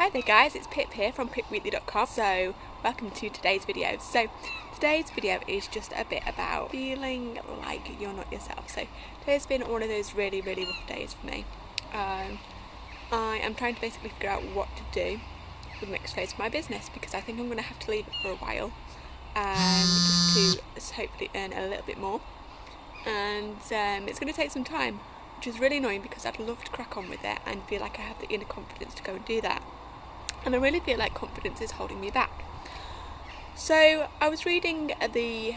Hi there guys, it's Pip here from pipweekly.com. So welcome to today's video. So today's video is just a bit about feeling like you're not yourself. So today's been one of those really rough days for me. I am trying to basically figure out what to do with the next phase of my business, because I think I'm going to have to leave it for a while just to hopefully earn a little bit more, and it's going to take some time, which is really annoying because I'd love to crack on with it and feel like I have the inner confidence to go and do that, and I really feel like confidence is holding me back. So I was reading the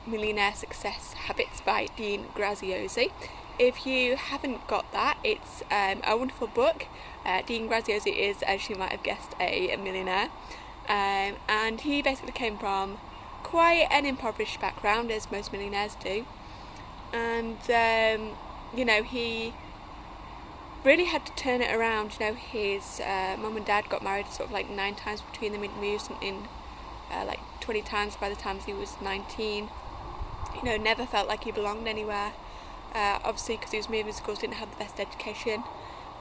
Millionaire Success Habits by Dean Graziosi. If you haven't got that, it's a wonderful book. Dean Graziosi is, as you might have guessed, a millionaire, and he basically came from quite an impoverished background, as most millionaires do, and he really had to turn it around. His mum and dad got married sort of like 9 times between them. He moved something like 20 times by the time he was 19. Never felt like he belonged anywhere. Obviously, because he was moving schools, didn't have the best education,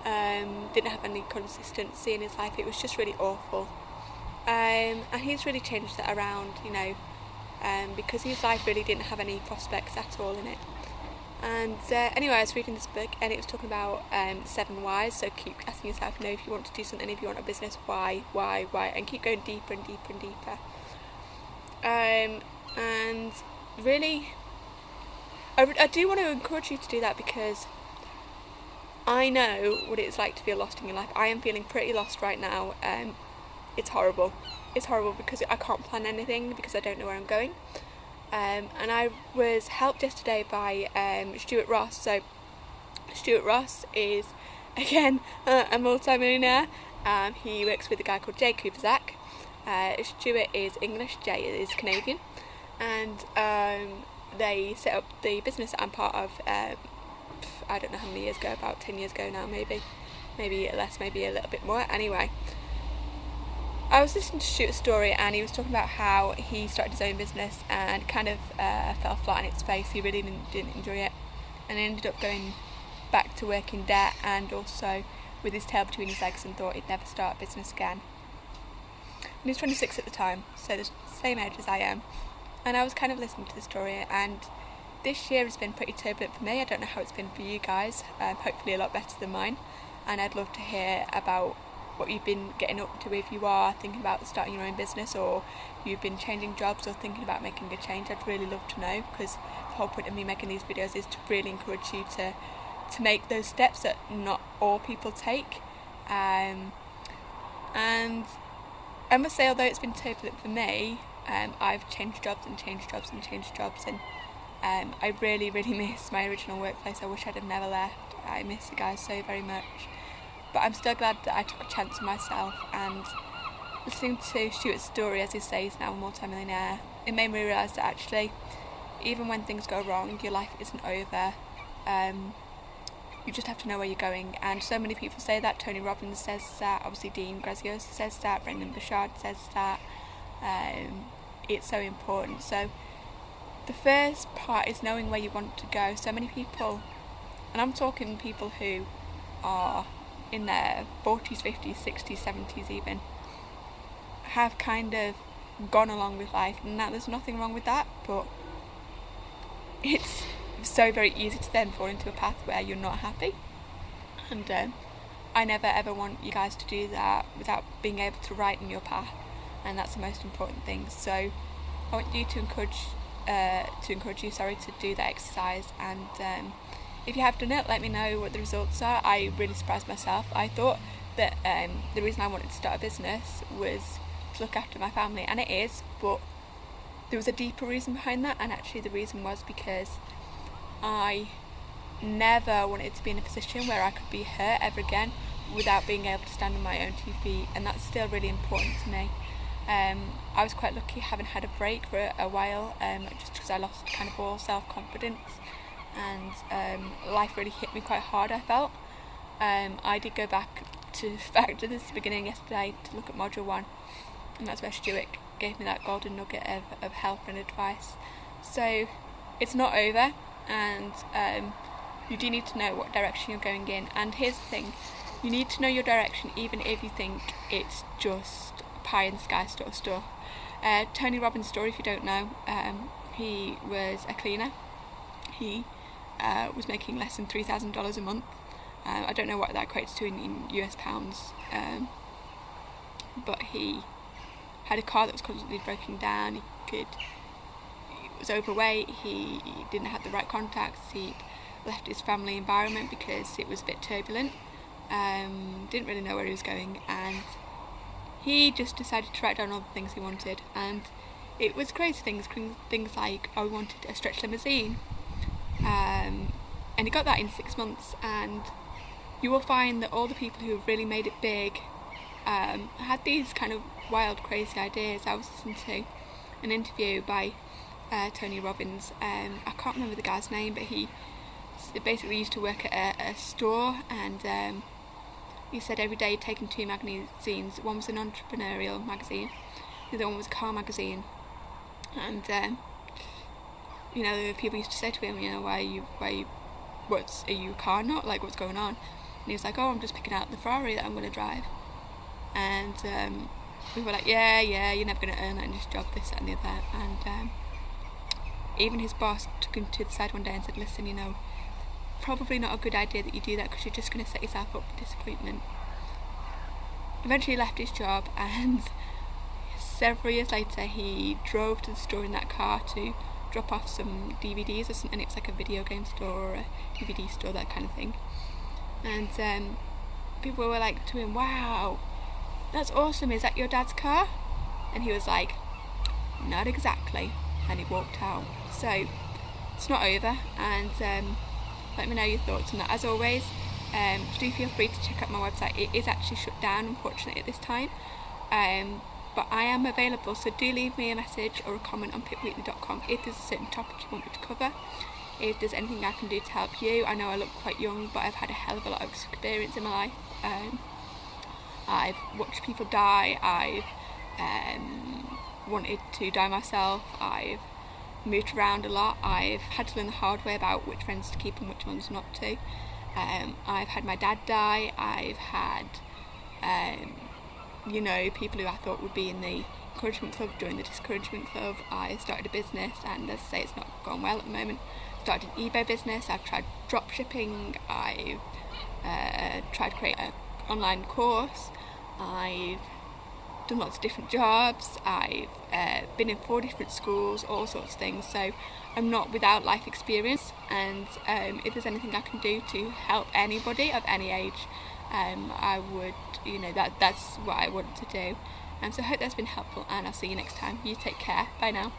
didn't have any consistency in his life. It was just really awful. And he's really changed that around, because his life really didn't have any prospects at all in it. And anyway, I was reading this book and it was talking about 7 whys. So keep asking yourself, if you want to do something, if you want a business, why, and keep going deeper and deeper and deeper. And really, I do want to encourage you to do that, because I know what it's like to feel lost in your life. I am feeling pretty lost right now. It's horrible. It's horrible because I can't plan anything, because I don't know where I'm going. And I was helped yesterday by Stuart Ross. So Stuart Ross is, again, a multi-millionaire. He works with a guy called Jay Kubarzak. Stuart is English, Jay is Canadian, and they set up the business that I'm part of, I don't know how many years ago, about 10 years ago now, maybe less, maybe a little bit more. Anyway, I was listening to Stuart's story, and he was talking about how he started his own business and kind of fell flat on its face. He really didn't enjoy it, and ended up going back to work in debt, and also with his tail between his legs, and thought he'd never start a business again. And he was 26 at the time, so the same age as I am. And I was kind of listening to the story, and this year has been pretty turbulent for me. I don't know how it's been for you guys, hopefully a lot better than mine, and I'd love to hear about what you've been getting up to, if you are thinking about starting your own business, or you've been changing jobs, or thinking about making a change. I'd really love to know, because the whole point of me making these videos is to really encourage you to make those steps that not all people take. And I must say, although it's been turbulent for me, I've changed jobs, and I really miss my original workplace. I wish I'd have never left. I miss the guys so very much. But I'm still glad that I took a chance on myself, and listening to Stuart's story, as he says, he's now a multi-millionaire, it made me realise that actually, even when things go wrong, your life isn't over. You just have to know where you're going, and so many people say that. Tony Robbins says that, obviously Dean Graziosi says that, Brendan Burchard says that. It's so important. So the first part is knowing where you want to go. So many people, and I'm talking people who are in their 40s, 50s, 60s, 70s even, have kind of gone along with life. Now, there's nothing wrong with that, but it's so very easy to then fall into a path where you're not happy. And I never ever want you guys to do that without being able to righten your path, and that's the most important thing. So I want you to encourage you to do that exercise, and if you have done it, let me know what the results are. I really surprised myself. I thought that the reason I wanted to start a business was to look after my family, and it is, but there was a deeper reason behind that, and actually the reason was because I never wanted to be in a position where I could be hurt ever again without being able to stand on my own 2 feet, and that's still really important to me. I was quite lucky having had a break for a while, just because I lost kind of all self-confidence, and life really hit me quite hard, I felt. I did go back to this beginning yesterday to look at module 1, and that's where Stuart gave me that golden nugget of help and advice. So it's not over, and you do need to know what direction you're going in. And here's the thing, You need to know your direction, even if you think it's just pie in the sky sort of stuff. Tony Robbins' story, if you don't know, he was a cleaner. He was making less than $3,000 a month. I don't know what that equates to in US pounds, but he had a car that was constantly breaking down. He was overweight, he didn't have the right contacts, he'd left his family environment because it was a bit turbulent, didn't really know where he was going, and he just decided to write down all the things he wanted. And it was crazy things like, oh, he wanted a stretch limousine, and he got that in 6 months. And you will find that all the people who have really made it big had these kind of wild, crazy ideas. I was listening to an interview by Tony Robbins. I can't remember the guy's name, but he basically used to work at a store, and he said every day he'd taken 2 magazines. One was an entrepreneurial magazine, the other one was a car magazine. And you know, people used to say to him, you know, are you a car nut? Like, what's going on? And he was like, oh, I'm just picking out the Ferrari that I'm going to drive. And we were like, yeah, you're never going to earn that in this job, this, that and the other. And even his boss took him to the side one day and said, listen, you know, probably not a good idea that you do that, because you're just going to set yourself up for disappointment. Eventually he left his job, and several years later he drove to the store in that car to drop off some DVDs or something. It was like a video game store or a DVD store, that kind of thing. And people were like to him, wow, that's awesome, is that your dad's car? And he was like, not exactly, and he walked out. So it's not over, and let me know your thoughts on that. As always, do feel free to check out my website. It is actually shut down, unfortunately, at this time, but I am available, so do leave me a message or a comment on pitweekly.com if there's a certain topic you want me to cover, if there's anything I can do to help you. I know I look quite young, but I've had a hell of a lot of experience in my life. I've watched people die, I've wanted to die myself, I've moved around a lot, I've had to learn the hard way about which friends to keep and which ones not to. I've had my dad die, I've had you know, people who I thought would be in the encouragement club join the discouragement club. I started a business, and as I say, it's not gone well at the moment. Started an eBay business, I've tried drop shipping, I've tried to create an online course, I've done lots of different jobs, I've been in 4 different schools, all sorts of things. So I'm not without life experience, and if there's anything I can do to help anybody of any age, I would, you know, that's what I want to do. So I hope that's been helpful, and I'll see you next time. You take care. Bye now.